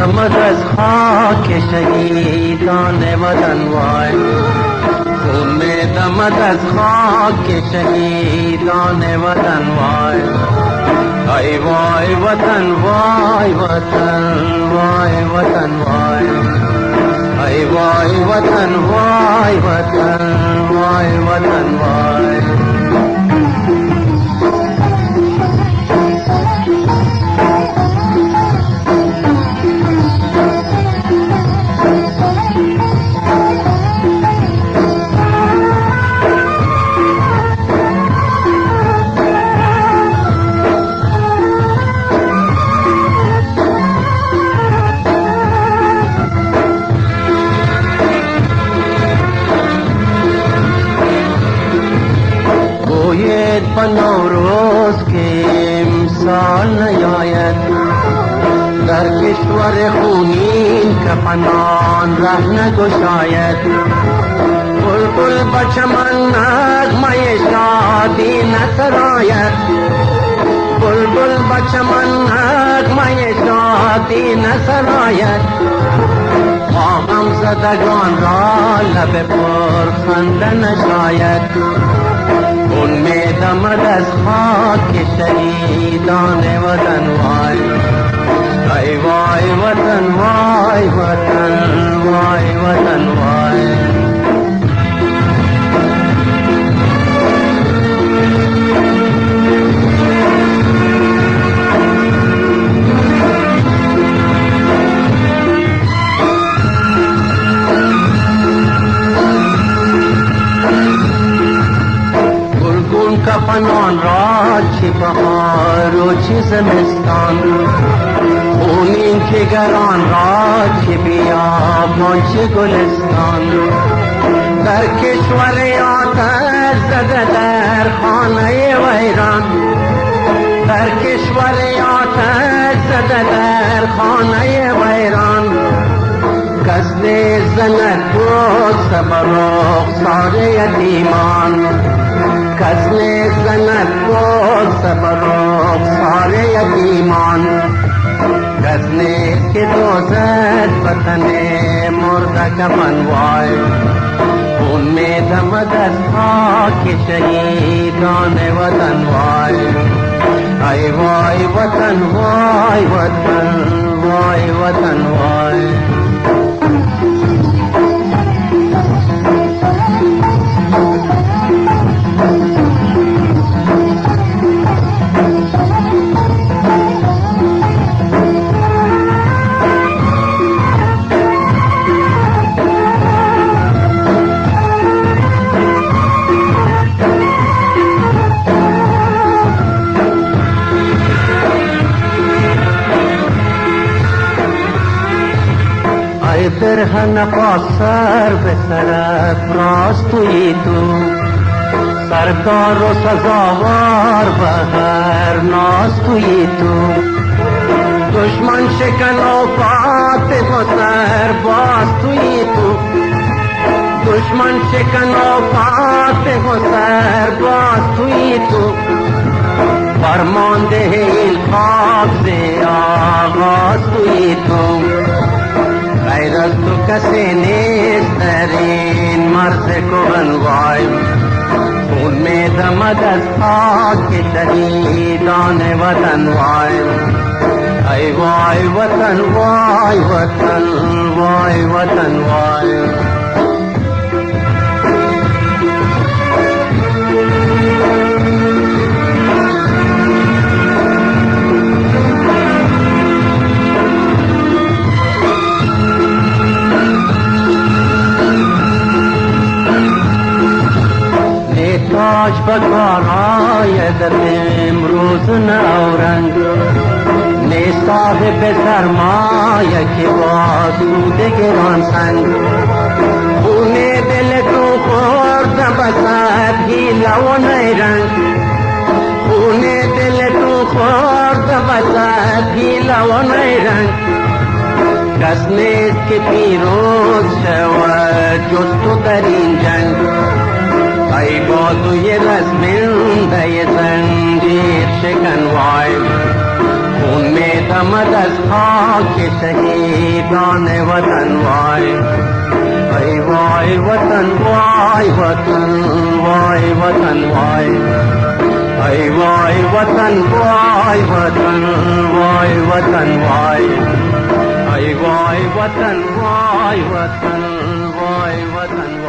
دمد از خاک شهیدان وطن وای، خون می دمد از خاک شهیدان وطن وای. ای وای وطن وای وطن وای وطن وای، ای وای وطن وای وطن وای وطن وای. گوید به نوروز که امسال نیاید، در کشور خونین کفنان ره نگشاید. بلبل به چمن نغمه شادی نسراید، بلبل به چمن نغمه شادی نسراید. ما غم زدگان را لب پر خنده نشاید. خون می دمد از خاک شهیدان وطن وای، ای وای وطن وای وطن وای وطن وای. کفنان را چی بهار و چی زمستان، خونین جگران را چی بیابان چی گلستان. در کشور آتش زده در خانه ویران، در کشور آتش زده در خانه ویران. کس زند بود صبر و رخسار یتیمان، کس زند بود صبر و رخسار یتیمان. کس نیست که دوزد وطن مرده کفن وای، خون می دمد از خاک شهیدان وطن وای، ای وای وطن وای وطن وای وطن وای. برهن قاصر به طرف راستوی تو، سرکار و سزاوار به هر ناستوی تو. دشمن شکن و فاتح و سر باز توی تو، دشمن شکن و فاتح و سر باز توی تو. فرمانده این خاک ز آغاز توی تو، غیر از تو کسی نیست در این مرز کهن وای. خون می دمد از خاک شهیدان وطن وای، ای وای وطن وای وطن وای وطن وای. تاج بکار آید امروز نورنگ، نی صاحب سرمایه که با سود گران سنگ. خون دل تو خورد بسد حیله و نیرنگ، خون دل تو خورد بسد حیله و نیرنگ. کس نیست که پیروز شود جز تو در این جنگ، ای بازوی رزمنده زنجیر شکن وای. خون می دمد از خاک شهیدان وطن وای ای وای وطن وای وطن وای وطن وای ای وای وطن وای وطن وای وطن وای ای وای وطن وای وطن وای وطن